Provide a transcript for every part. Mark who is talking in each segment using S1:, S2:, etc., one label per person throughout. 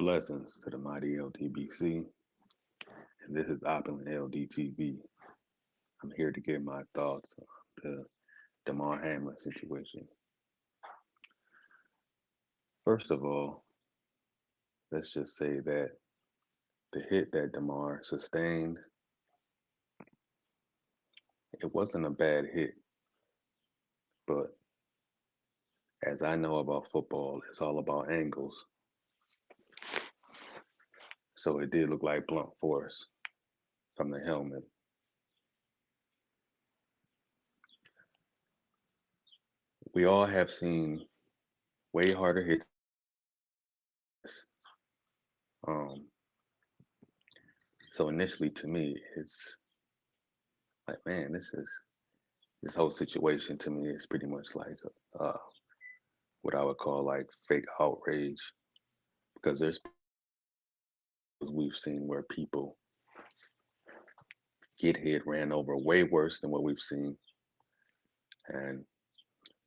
S1: Blessings to the mighty LDBC, and this is Opulent LDTV. I'm here to give my thoughts on the Damar Hamlin situation. First of all, let's just say that the hit that Damar sustained, it wasn't a bad hit, but as I know about football, it's all about angles. So it did look like blunt force from the helmet. We all have seen way harder hits this. Um, so initially, to me, it's like, man, this whole situation to me is pretty much like uh, what I would call like fake outrage because there's we've seen where people get hit, ran over way worse than what we've seen, and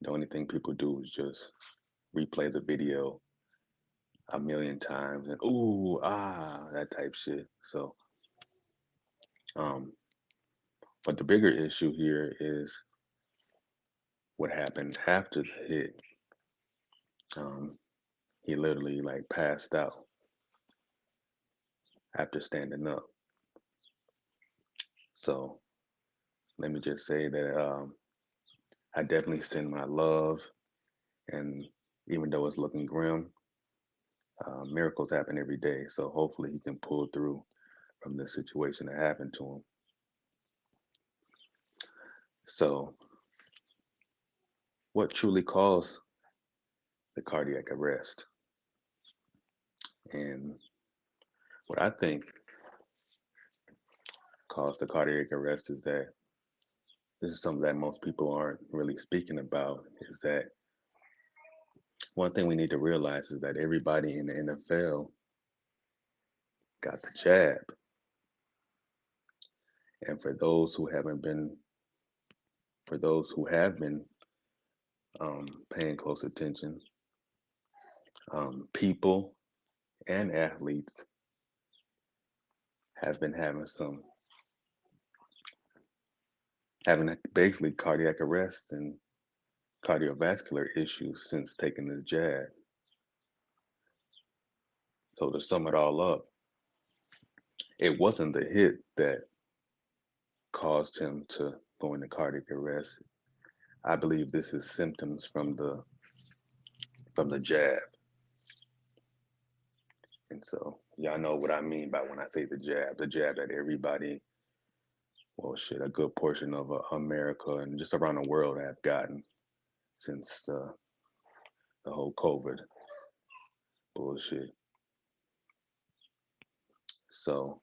S1: the only thing people do is just replay the video a million times and ooh that type shit. So, um, but the bigger issue here is what happened after the hit. Um, he literally like passed out after standing up. So let me just say that I definitely send my love, and even though it's looking grim, miracles happen every day. So hopefully he can pull through from the situation that happened to him. So, what truly caused the cardiac arrest? And what I think caused the cardiac arrest is that this is something that most people aren't really speaking about. Is that one thing we need to realize is that everybody in the NFL got the jab, and for those who have been paying close attention, people and athletes have been having basically cardiac arrest and cardiovascular issues since taking this jab. So to sum it all up, it wasn't the hit that caused him to go into cardiac arrest. I believe this is symptoms from the jab. And so y'all know what I mean by when I say the jab. The jab that everybody, well, shit, a good portion of America and just around the world have gotten since the whole COVID bullshit. So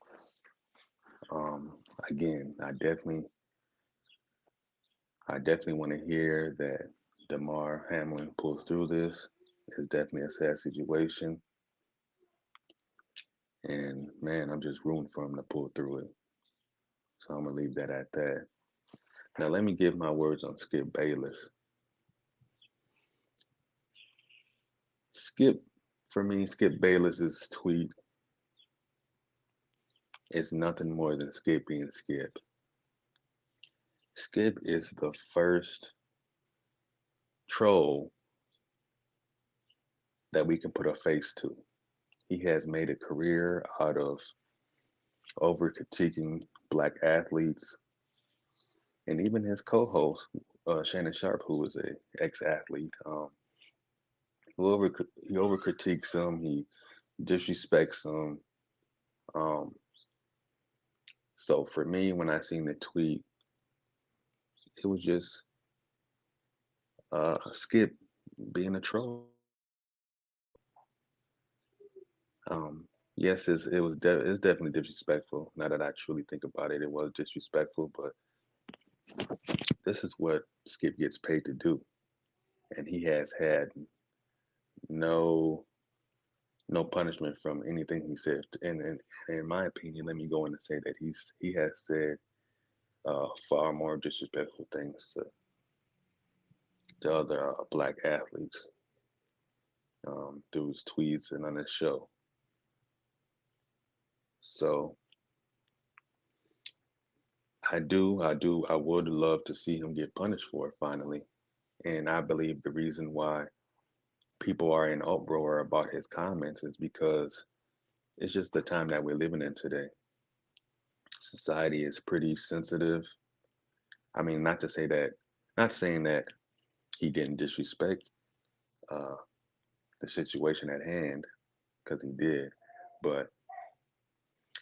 S1: again, I definitely want to hear that Damar Hamlin pulls through this. It's definitely a sad situation, and man, I'm just rooting for him to pull through it. So I'm gonna leave that at that. Now let me give my words on Skip Bayless. Skip, for me, Skip Bayless's tweet is nothing more than Skip being Skip. Skip is the first troll that we can put a face to. He has made a career out of over critiquing black athletes, and even his co-host Shannon Sharpe, who was a ex-athlete, he over critiques them, he disrespects them. Um, so for me, when I seen the tweet, it was just Skip being a troll. Yes, it's definitely disrespectful. Now that I truly think about it, it was disrespectful. But this is what Skip gets paid to do, and he has had no punishment from anything he said. And in my opinion, let me go in and say that he has said far more disrespectful things to other black athletes through his tweets and on his show. So I would love to see him get punished for it finally. And I believe the reason why people are in uproar about his comments is because it's just the time that we're living in today. Society is pretty sensitive. I mean, not saying that he didn't disrespect uh, the situation at hand, because he did, but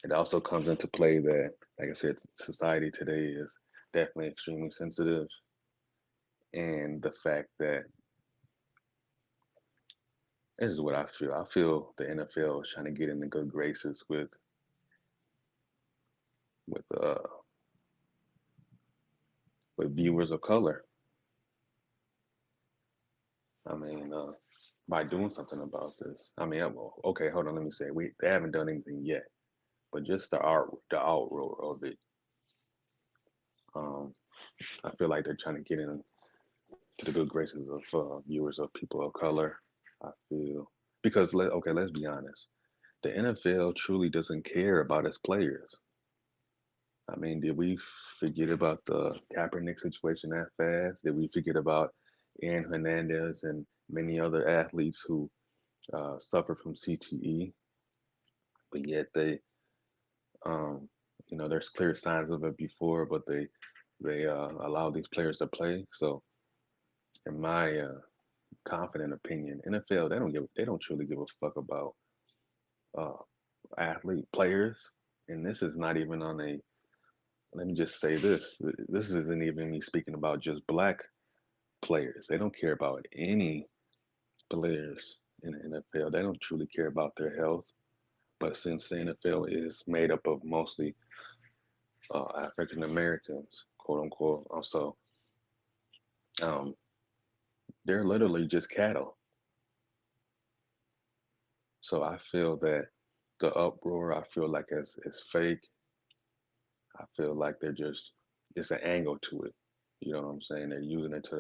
S1: it also comes into play that, like I said, society today is definitely extremely sensitive, and the fact that this is what I feel. I feel the NFL is trying to get into good graces with uh with viewers of color. I mean, by doing something about this. I mean, well, okay, hold on. Let me say, they haven't done anything yet, but just the outroar of it. Um, I feel like they're trying to get into the good graces of viewers of people of color. I feel because okay, let's be honest. The NFL truly doesn't care about its players. I mean, did we forget about the Kaepernick situation that fast? Did we forget about Aaron Hernandez and many other athletes who suffer from CTE, but yet um, there's clear signs of it before, but they allow these players to play. So, in my confident opinion, NFL they don't truly give a fuck about uh, athlete players, and this is not even on a. Let me just say this: this isn't even me speaking about just black players. They don't care about any players in the NFL. They don't truly care about their health. But since the NFL is made up of mostly African Americans, quote unquote, also, um, they're literally just cattle. So I feel that the uproar, I feel like it's fake. I feel like it's an angle to it. You know what I'm saying? They're using it to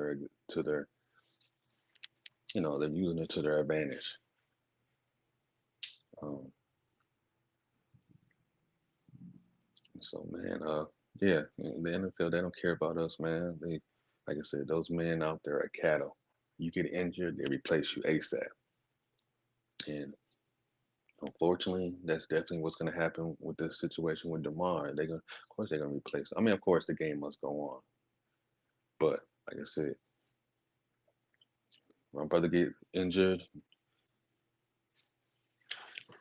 S1: their, they're using it to their advantage. Um, so man, yeah, the NFL they don't care about us, man. Like I said, those men out there are cattle. You get injured, they replace you ASAP. And unfortunately, that's definitely what's going to happen with this situation with Damar. Of course, they're going to replace. I mean, of course, the game must go on. But like I said, my brother get injured.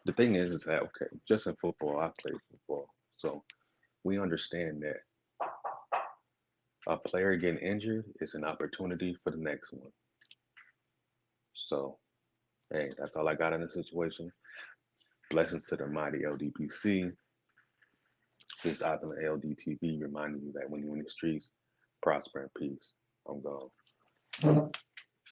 S1: The thing is that okay, just in football, I played football, so we understand that a player getting injured is an opportunity for the next one. So, hey, that's all I got in the situation. Blessings to the mighty LDPC. This is Ivan LDTV reminding you that when you're in the streets, prosper in peace. I'm gone.